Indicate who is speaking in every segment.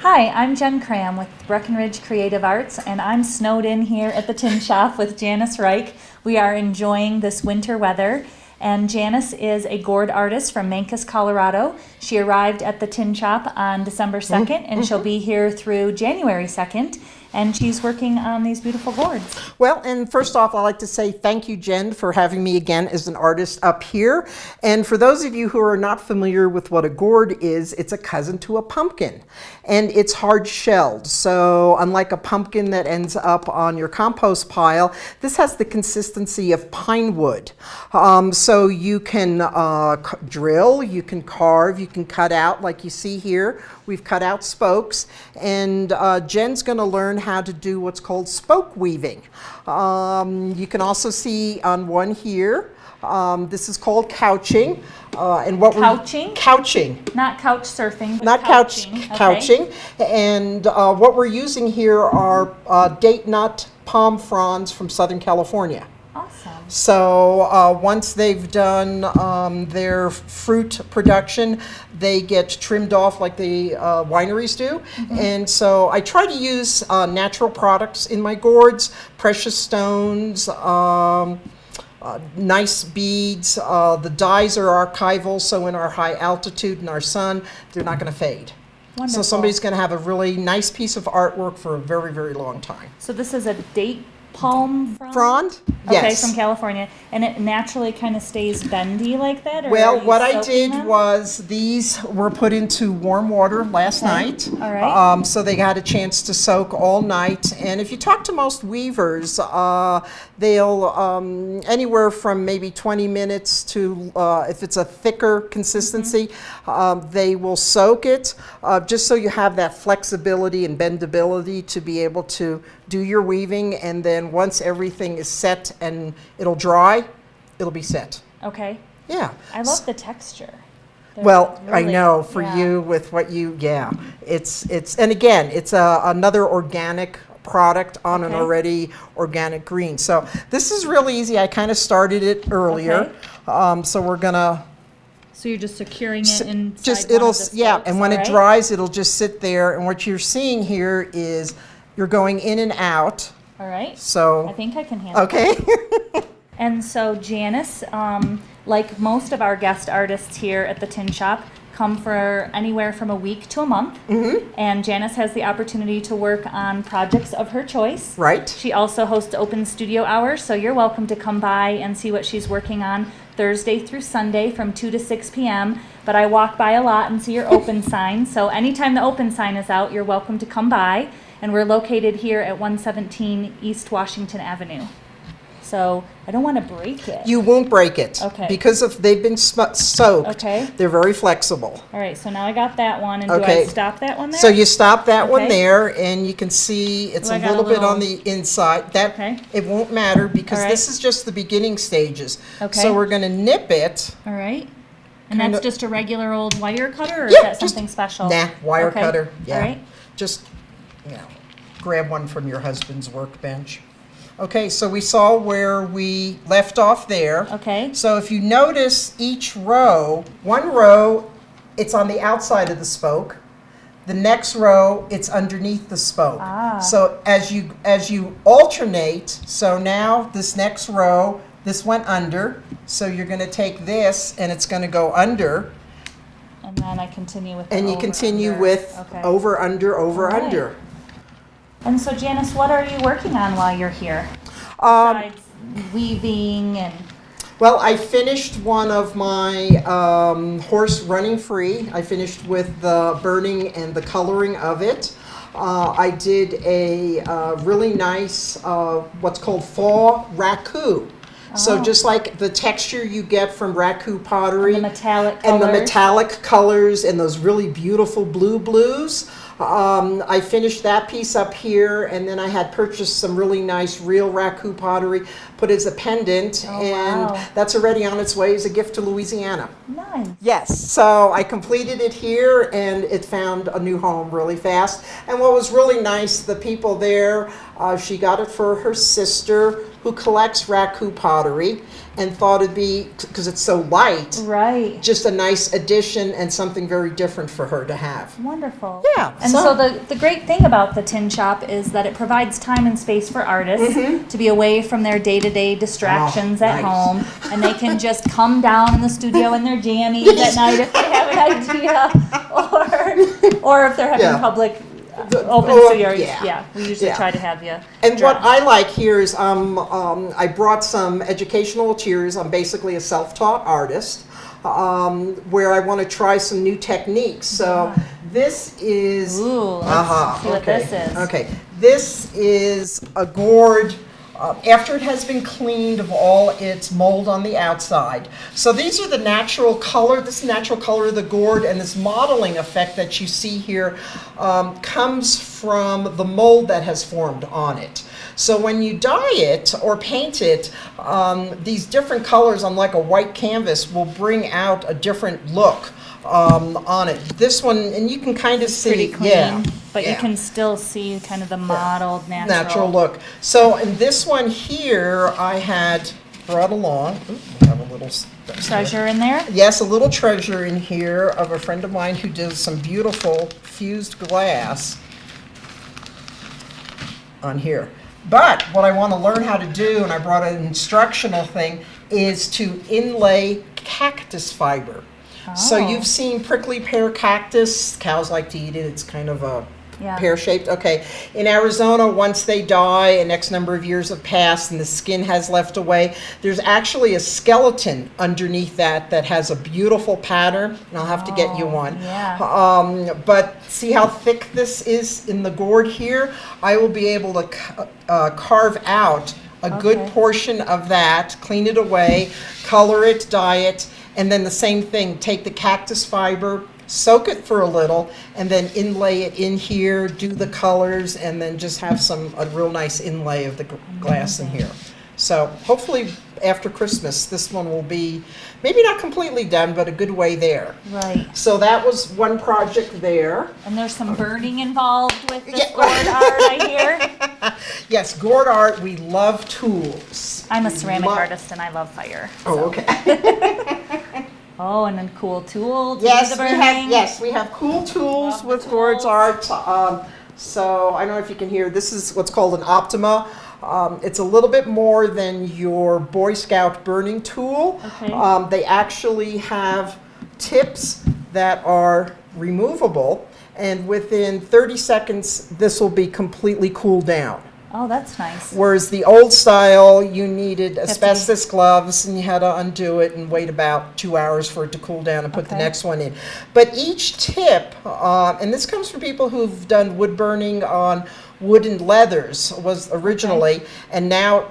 Speaker 1: Hi, I'm Jen Cram with Breckenridge Creative Arts, and I'm snowed in here at the Tin Shop with Janice Reich. We are enjoying this winter weather, and Janice is a gourd artist from Mancos, Colorado. She arrived at the Tin Shop on December 2nd, and she'll be here through January 2nd, and she's working on these beautiful gourds.
Speaker 2: Well, and first off, I'd like to say thank you, Jen, for having me again as an artist up here. And for those of you who are not familiar with what a gourd is, it's a cousin to a pumpkin. And it's hard shelled. So unlike a pumpkin that ends up on your compost pile, this has the consistency of pine wood. So you can drill, you can carve, you can cut out like you see here. We've cut out spokes, and Jen's going to learn how to do what's called spoke weaving. You can also see on one here, this is called couching. And what
Speaker 1: Couching?
Speaker 2: Couching.
Speaker 1: Not couch surfing, but
Speaker 2: Not
Speaker 1: couching.
Speaker 2: couching. And what we're using here are date nut palm fronds from Southern California.
Speaker 1: Awesome.
Speaker 2: So once they've done their fruit production, they get trimmed off like the wineries do. And so I try to use natural products in my gourds, precious stones, nice beads. The dyes are archival, so in our high altitude and our sun, they're not going to fade.
Speaker 1: Wonderful.
Speaker 2: So somebody's going to have a really nice piece of artwork for a very, very long time.
Speaker 1: So this is a date palm
Speaker 2: Frond?
Speaker 1: Okay,
Speaker 2: Yes.
Speaker 1: from California. And it naturally kind of stays bendy like that? Or
Speaker 2: Well,
Speaker 1: are you
Speaker 2: what I
Speaker 1: soaking
Speaker 2: did
Speaker 1: them?
Speaker 2: was these were put into warm water last night.
Speaker 1: All right.
Speaker 2: So they got a chance to soak all night. And if you talk to most weavers, they'll anywhere from maybe 20 minutes to, if it's a thicker consistency, they will soak it just so you have that flexibility and bendability to be able to do your weaving. And then once everything is set and it'll dry, it'll be set.
Speaker 1: Okay.
Speaker 2: Yeah.
Speaker 1: I love the texture. They're
Speaker 2: Well, I
Speaker 1: really-
Speaker 2: know for
Speaker 1: yeah.
Speaker 2: you with what you, it's, and again, it's another organic product on an
Speaker 1: Okay.
Speaker 2: already organic green. So this is really easy. I kind of started it earlier. So we're gonna
Speaker 1: So you're just securing it inside
Speaker 2: just,
Speaker 1: one
Speaker 2: it'll,
Speaker 1: of the
Speaker 2: yeah,
Speaker 1: spokes,
Speaker 2: and when
Speaker 1: all
Speaker 2: it
Speaker 1: right?
Speaker 2: dries, it'll just sit there. And what you're seeing here is you're going in and out.
Speaker 1: All right. I
Speaker 2: So,
Speaker 1: think I can handle it.
Speaker 2: okay.
Speaker 1: And so Janice, like most of our guest artists here at the Tin Shop, come for anywhere from a week to a month. And Janice has the opportunity to work on projects of her choice.
Speaker 2: Right.
Speaker 1: She also hosts open studio hours, so you're welcome to come by and see what she's working on Thursday through Sunday from 2 to 6 p.m. But I walk by a lot and see your open sign, so anytime the open sign is out, you're welcome to come by. And we're located here at 117 East Washington Avenue. So I don't want to break it.
Speaker 2: You won't break it.
Speaker 1: Okay.
Speaker 2: Because if they've been soaked,
Speaker 1: Okay.
Speaker 2: they're very flexible.
Speaker 1: All right, so now I got that one, and do I
Speaker 2: Okay.
Speaker 1: stop that one there?
Speaker 2: So you stop that one
Speaker 1: Okay.
Speaker 2: there, and you can see it's
Speaker 1: So I
Speaker 2: a
Speaker 1: got a
Speaker 2: little bit on
Speaker 1: little-
Speaker 2: the inside. That
Speaker 1: Okay.
Speaker 2: it won't matter because
Speaker 1: All right.
Speaker 2: this is just the beginning stages.
Speaker 1: Okay.
Speaker 2: So we're going to nip it.
Speaker 1: All right. And
Speaker 2: Kinda-
Speaker 1: that's just a regular old wire cutter, or is
Speaker 2: Yeah,
Speaker 1: that
Speaker 2: just-
Speaker 1: something special?
Speaker 2: Nah, wire
Speaker 1: Okay.
Speaker 2: cutter. Yeah.
Speaker 1: All right.
Speaker 2: Just, grab one from your husband's workbench. Okay, so we saw where we left off there.
Speaker 1: Okay.
Speaker 2: So if you notice each row, one row, it's on the outside of the spoke. The next row, it's underneath the spoke.
Speaker 1: Ah.
Speaker 2: So as you alternate, so now this next row, this went under. So you're going to take this and it's going to go under,
Speaker 1: And then I continue with the
Speaker 2: and you
Speaker 1: over,
Speaker 2: continue
Speaker 1: under.
Speaker 2: with
Speaker 1: Okay.
Speaker 2: over, under, over,
Speaker 1: All right.
Speaker 2: under.
Speaker 1: And so Janice, what are you working on while you're here?
Speaker 2: Um,
Speaker 1: Besides weaving and
Speaker 2: Well, I finished one of my horse running free. I finished with the burning and the coloring of it. I did a really nice, what's called fall raku. So
Speaker 1: Oh.
Speaker 2: just like the texture you get from raku pottery,
Speaker 1: the metallic
Speaker 2: and the
Speaker 1: colors.
Speaker 2: metallic colors and those really beautiful blues. I finished that piece up here, and then I had purchased some really nice real raku pottery, put as a pendant,
Speaker 1: Oh,
Speaker 2: and
Speaker 1: wow.
Speaker 2: that's already on its way as a gift to Louisiana.
Speaker 1: Nice.
Speaker 2: Yes, so I completed it here, and it found a new home really fast. And what was really nice, the people there, she got it for her sister who collects raku pottery, and thought it'd be, because it's so light,
Speaker 1: Right.
Speaker 2: just a nice addition and something very different for her to have.
Speaker 1: Wonderful.
Speaker 2: Yeah,
Speaker 1: And so the great thing about the tin shop is that it provides time and space for artists to be away from their day-to-day distractions at
Speaker 2: nice.
Speaker 1: home, and they can just come down in the studio in their jammies at night if they have an idea, or if they're having
Speaker 2: Yeah.
Speaker 1: public open studio.
Speaker 2: yeah.
Speaker 1: We usually
Speaker 2: Yeah.
Speaker 1: try to have you.
Speaker 2: And what
Speaker 1: dressed.
Speaker 2: I like here is I brought some educational materials. I'm basically a self-taught artist where I want to try some new techniques. So this is,
Speaker 1: Ooh, let's see what
Speaker 2: okay.
Speaker 1: this is.
Speaker 2: Okay, this is a gourd after it has been cleaned of all its mold on the outside. So these are the natural color, this is the natural color of the gourd, and this modeling effect that you see here comes from the mold that has formed on it. So when you dye it or paint it, these different colors on like a white canvas will bring out a different look on it. This one, and you can kind of see,
Speaker 1: Pretty clean,
Speaker 2: yeah,
Speaker 1: but you
Speaker 2: yeah.
Speaker 1: can still see kind of the modeled
Speaker 2: Natural look. So in this one here, I had brought along, I have a little
Speaker 1: treasure in there.
Speaker 2: Yes, a little treasure in here of a friend of mine who does some beautiful fused glass on here. But what I want to learn how to do, and I brought an instructional thing, is to inlay cactus fiber. So
Speaker 1: Oh.
Speaker 2: you've seen prickly pear cactus. Cows like to eat it. It's kind of a
Speaker 1: Yeah.
Speaker 2: pear-shaped. Okay. In Arizona, once they die and X number of years have passed and the skin has left away, there's actually a skeleton underneath that has a beautiful pattern. And I'll have to get you one.
Speaker 1: Yeah.
Speaker 2: But see how thick this is in the gourd here? I will be able to carve out a good
Speaker 1: Okay.
Speaker 2: portion of that, clean it away, color it, dye it, and then the same thing, take the cactus fiber, soak it for a little, and then inlay it in here, do the colors, and then just have a real nice inlay of the glass in here. So hopefully after Christmas, this one will be maybe not completely done, but a good way there.
Speaker 1: Right.
Speaker 2: So that was one project there.
Speaker 1: And there's some burning involved with this
Speaker 2: Yeah.
Speaker 1: gourd art, I hear.
Speaker 2: Yes, gourd art, we love tools.
Speaker 1: I'm a
Speaker 2: We
Speaker 1: ceramic
Speaker 2: love-
Speaker 1: artist and I love fire.
Speaker 2: Oh,
Speaker 1: so.
Speaker 2: okay.
Speaker 1: Oh, and then cool tool to do
Speaker 2: Yes,
Speaker 1: the
Speaker 2: we
Speaker 1: burning.
Speaker 2: have, we have cool tools
Speaker 1: Love the
Speaker 2: with gourds
Speaker 1: tools.
Speaker 2: art. So I don't know if you can hear, this is what's called an Optima. It's a little bit more than your Boy Scout burning tool.
Speaker 1: Okay.
Speaker 2: They actually have tips that are removable, and within 30 seconds, this will be completely cooled down.
Speaker 1: Oh, that's nice.
Speaker 2: Whereas the old style, you needed asbestos gloves and you had to undo it and wait about 2 hours for it to cool down and put the
Speaker 1: Okay.
Speaker 2: next one in. But each tip, and this comes from people who've done wood burning on wooden leathers was originally, and now,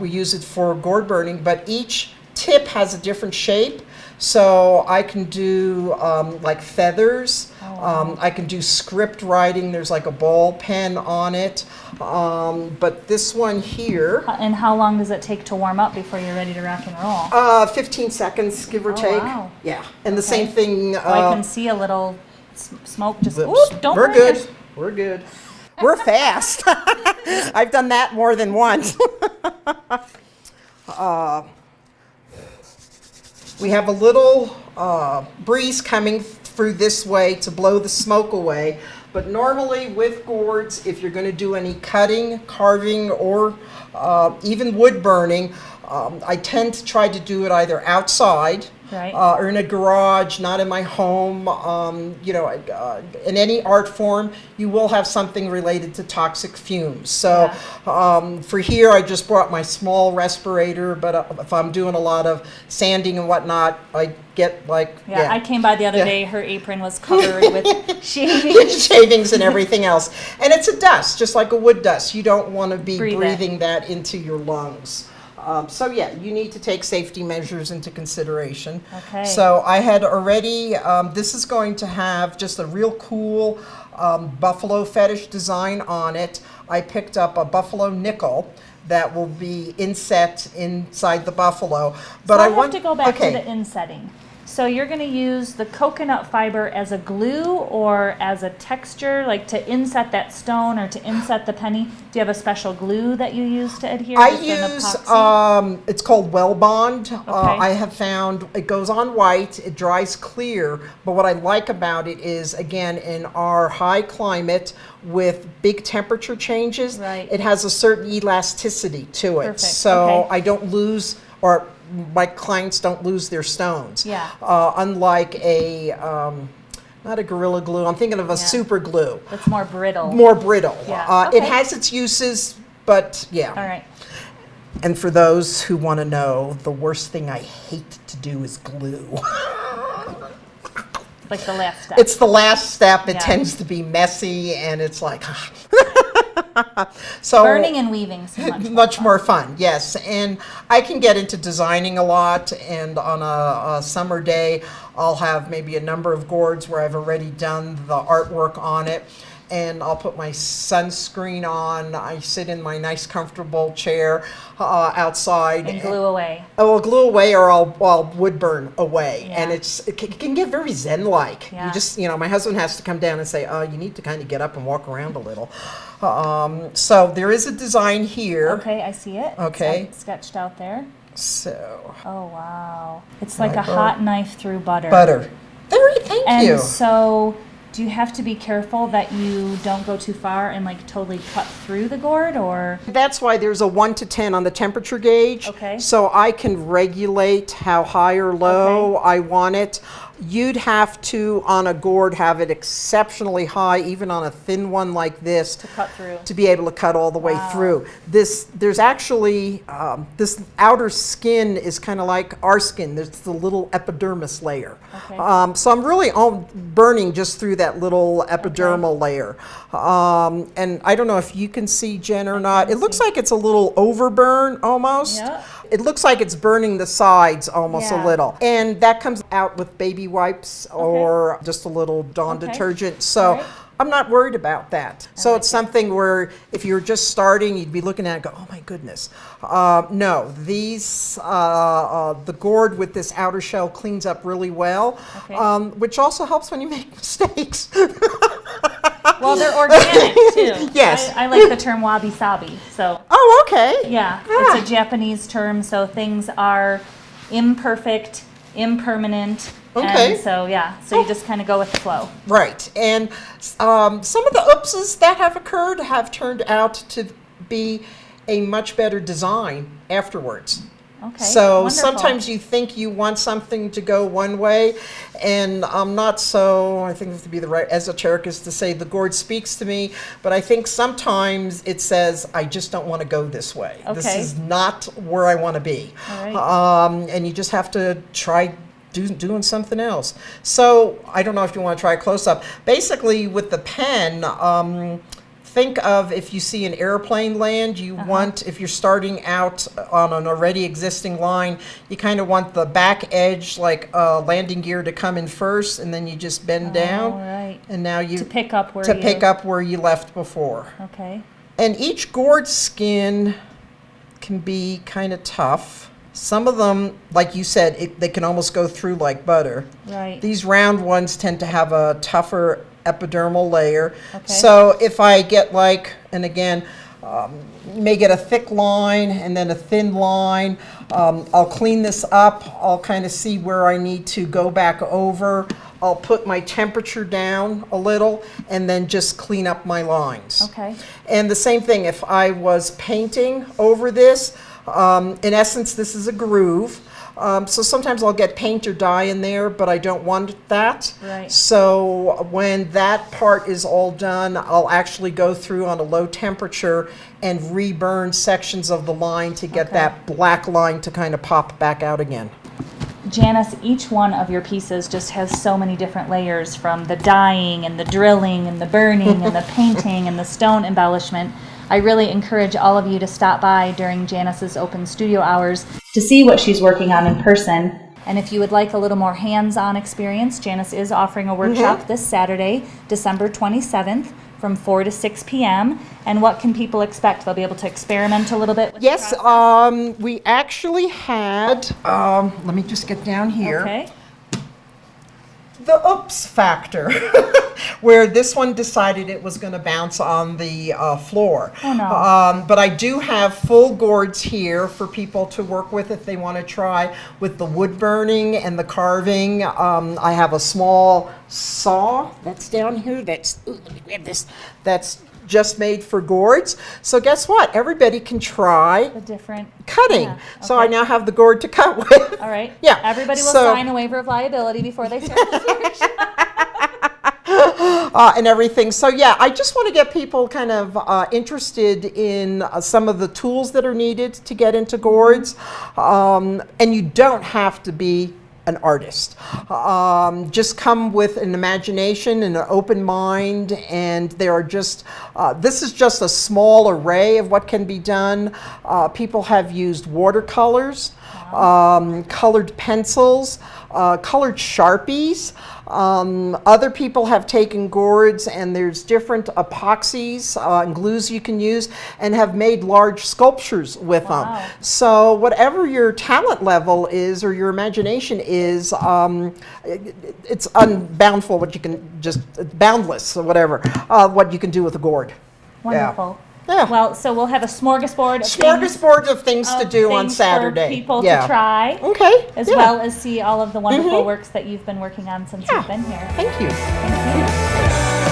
Speaker 2: we use it for gourd burning, but each tip has a different shape. So I can do like feathers. I can do script writing. There's like a ball pen on it. But this one here,
Speaker 1: And how long does it take to warm up before you're ready to rock and roll?
Speaker 2: 15 seconds, give or
Speaker 1: Oh,
Speaker 2: take.
Speaker 1: wow.
Speaker 2: Yeah. And the
Speaker 1: Okay.
Speaker 2: same thing.
Speaker 1: I can see a little smoke just. Ooh, don't
Speaker 2: We're
Speaker 1: burn
Speaker 2: good.
Speaker 1: your-
Speaker 2: We're good. We're fast. I've done that more than once. We have a little breeze coming through this way to blow the smoke away. But normally with gourds, if you're going to do any cutting, carving, or even wood burning, I tend to try to do it either outside
Speaker 1: Right.
Speaker 2: or in a garage, not in my home. In any art form, you will have something related to toxic fumes. So for here, I just brought my small respirator, but if I'm doing a lot of sanding and whatnot, I get like,
Speaker 1: Yeah, I came by the other
Speaker 2: Yeah.
Speaker 1: day. Her apron was covered with shavings.
Speaker 2: shavings and everything else. And it's a dust, just like a wood dust. You don't want to be
Speaker 1: Breathe it.
Speaker 2: breathing that into your lungs. So yeah, you need to take safety measures into consideration.
Speaker 1: Okay.
Speaker 2: So I had already, this is going to have just a real cool buffalo fetish design on it. I picked up a buffalo nickel that will be inset inside the buffalo. But
Speaker 1: So I
Speaker 2: want
Speaker 1: have to go back
Speaker 2: okay.
Speaker 1: to the insetting. So you're going to use the coconut fiber as a glue or as a texture, like to inset that stone or to inset the penny. Do you have a special glue that you use to adhere?
Speaker 2: I
Speaker 1: Just an
Speaker 2: use,
Speaker 1: epoxy?
Speaker 2: it's called Well Bond.
Speaker 1: Okay.
Speaker 2: I have found it goes on white, it dries clear, but what I like about it is, again, in our high climate with big temperature changes,
Speaker 1: Right.
Speaker 2: it has a certain elasticity to it.
Speaker 1: Perfect.
Speaker 2: So
Speaker 1: Okay.
Speaker 2: I don't lose, or my clients don't lose their stones.
Speaker 1: Yeah.
Speaker 2: Unlike a, not a Gorilla Glue, I'm thinking of a
Speaker 1: Yeah.
Speaker 2: super glue.
Speaker 1: That's more brittle.
Speaker 2: More brittle.
Speaker 1: Yeah,
Speaker 2: It
Speaker 1: okay.
Speaker 2: has its uses, but yeah.
Speaker 1: All right.
Speaker 2: And for those who want to know, the worst thing I hate to do is glue.
Speaker 1: Like the last step.
Speaker 2: It's the last step. It
Speaker 1: Yeah.
Speaker 2: tends to be messy, and it's like, so
Speaker 1: Burning and weaving so
Speaker 2: much more fun. Yes, and I can get into designing a lot. And on a summer day, I'll have maybe a number of gourds where I've already done the artwork on it. And I'll put my sunscreen on. I sit in my nice, comfortable chair outside.
Speaker 1: And glue away.
Speaker 2: I will glue away, or I'll wood burn away.
Speaker 1: Yeah.
Speaker 2: And it can get very zen-like.
Speaker 1: Yeah.
Speaker 2: You just, my husband has to come down and say, oh, you need to kind of get up and walk around a little. So there is a design here.
Speaker 1: Okay, I see it.
Speaker 2: Okay.
Speaker 1: It's sketched out there.
Speaker 2: So,
Speaker 1: Oh, wow. It's like a
Speaker 2: Fiber.
Speaker 1: hot knife through butter.
Speaker 2: butter. Thank
Speaker 1: And
Speaker 2: you.
Speaker 1: so, do you have to be careful that you don't go too far and like totally cut through the gourd, or?
Speaker 2: That's why there's a 1 to 10 on the temperature gauge.
Speaker 1: Okay.
Speaker 2: So I can regulate how high or low I want it. You'd have to, on a gourd, have it exceptionally high, even on a thin one like this,
Speaker 1: To cut through.
Speaker 2: to be able to cut all the way
Speaker 1: Wow.
Speaker 2: through. There's actually, this outer skin is kind of like our skin. There's the little epidermis layer.
Speaker 1: Okay.
Speaker 2: So I'm really burning just through that little epidermal layer. And I don't know if you can see, Jen, or not. It looks
Speaker 1: see.
Speaker 2: like it's a little overburn almost.
Speaker 1: Yeah.
Speaker 2: It looks like it's burning the sides almost
Speaker 1: Yeah.
Speaker 2: a little. And that comes out with baby wipes or just a little Dawn
Speaker 1: Okay.
Speaker 2: detergent. So
Speaker 1: Alright.
Speaker 2: I'm not worried about that. So
Speaker 1: like
Speaker 2: it's something where if you're just starting, you'd be looking at it and go, oh my goodness. No, the gourd with this outer shell cleans up really well,
Speaker 1: Okay.
Speaker 2: which also helps when you make mistakes.
Speaker 1: Well, they're organic too.
Speaker 2: Yes.
Speaker 1: I like the term wabi sabi. So,
Speaker 2: Oh, okay.
Speaker 1: yeah,
Speaker 2: Ah.
Speaker 1: it's a Japanese term. So things are imperfect, impermanent.
Speaker 2: Okay.
Speaker 1: And so, yeah, so you just kind of go with the flow.
Speaker 2: Right. And some of the oopses that have occurred have turned out to be a much better design afterwards.
Speaker 1: Okay.
Speaker 2: So
Speaker 1: wonderful.
Speaker 2: sometimes you think you want something to go one way, and I'm not so, I think to be the right esoteric is to say the gourd speaks to me, but I think sometimes it says, I just don't want to go this way. This
Speaker 1: Okay.
Speaker 2: is not where I want to be.
Speaker 1: All right.
Speaker 2: And you just have to try doing something else. So I don't know if you want to try a close-up. Basically, with the pen, think of if you see an airplane land, you want, if you're starting out on an already existing line, you kind of want the back edge, like landing gear, to come in first, and then you just bend down.
Speaker 1: All right.
Speaker 2: And now you
Speaker 1: To pick up where
Speaker 2: pick up where you left before.
Speaker 1: Okay.
Speaker 2: And each gourd skin can be kind of tough. Some of them, like you said, they can almost go through like butter.
Speaker 1: Right.
Speaker 2: These round ones tend to have a tougher epidermal layer.
Speaker 1: Okay.
Speaker 2: So if I get like, and again, you may get a thick line and then a thin line. I'll clean this up. I'll kind of see where I need to go back over. I'll put my temperature down a little and then just clean up my lines.
Speaker 1: Okay.
Speaker 2: And the same thing, if I was painting over this, in essence, this is a groove. So sometimes I'll get paint or dye in there, but I don't want that.
Speaker 1: Right.
Speaker 2: So when that part is all done, I'll actually go through on a low temperature and reburn sections of the line to get
Speaker 1: Okay.
Speaker 2: that black line to kind of pop back out again.
Speaker 1: Janice, each one of your pieces just has so many different layers, from the dyeing and the drilling and the burning and the painting and the stone embellishment. I really encourage all of you to stop by during Janice's open studio hours to see what she's working on in person. And if you would like a little more hands-on experience, Janice is offering a workshop this Saturday, December 27th, from 4 to 6 p.m. And what can people expect? They'll be able to experiment a little bit with
Speaker 2: Yes,
Speaker 1: the process?
Speaker 2: we actually had, let me just get down here.
Speaker 1: Okay.
Speaker 2: the oops factor, where this one decided it was going to bounce on the floor.
Speaker 1: Oh, no.
Speaker 2: But I do have full gourds here for people to work with if they want to try with the wood burning and the carving. I have a small saw that's down here. That's, ooh, let me grab this. That's just made for gourds. So guess what? Everybody can try
Speaker 1: The different
Speaker 2: cutting.
Speaker 1: Yeah,
Speaker 2: So I
Speaker 1: okay.
Speaker 2: now have the gourd to cut with.
Speaker 1: All right.
Speaker 2: Yeah,
Speaker 1: Everybody will
Speaker 2: so-
Speaker 1: sign a waiver of liability before they start this workshop.
Speaker 2: And everything. So yeah, I just want to get people kind of interested in some of the tools that are needed to get into gourds. And you don't have to be an artist. Just come with an imagination and an open mind, and there are just, this is just a small array of what can be done. People have used watercolors, colored pencils, colored Sharpies. Other people have taken gourds, and there's different epoxies and glues you can use, and have made large sculptures with
Speaker 1: Wow.
Speaker 2: them. So whatever your talent level is or your imagination is, it's unboundful what you can just, boundless or whatever, what you can do with a gourd.
Speaker 1: Wonderful.
Speaker 2: Yeah.
Speaker 1: Well, so we'll have a smorgasbord of
Speaker 2: Smorgasbord of things to
Speaker 1: of
Speaker 2: do on
Speaker 1: things
Speaker 2: Saturday.
Speaker 1: for people
Speaker 2: Yeah.
Speaker 1: to try,
Speaker 2: Okay.
Speaker 1: as
Speaker 2: yeah.
Speaker 1: well as see all of the wonderful works that you've been working on since
Speaker 2: Yeah.
Speaker 1: you've been here.
Speaker 2: Thank you.
Speaker 1: Thank you.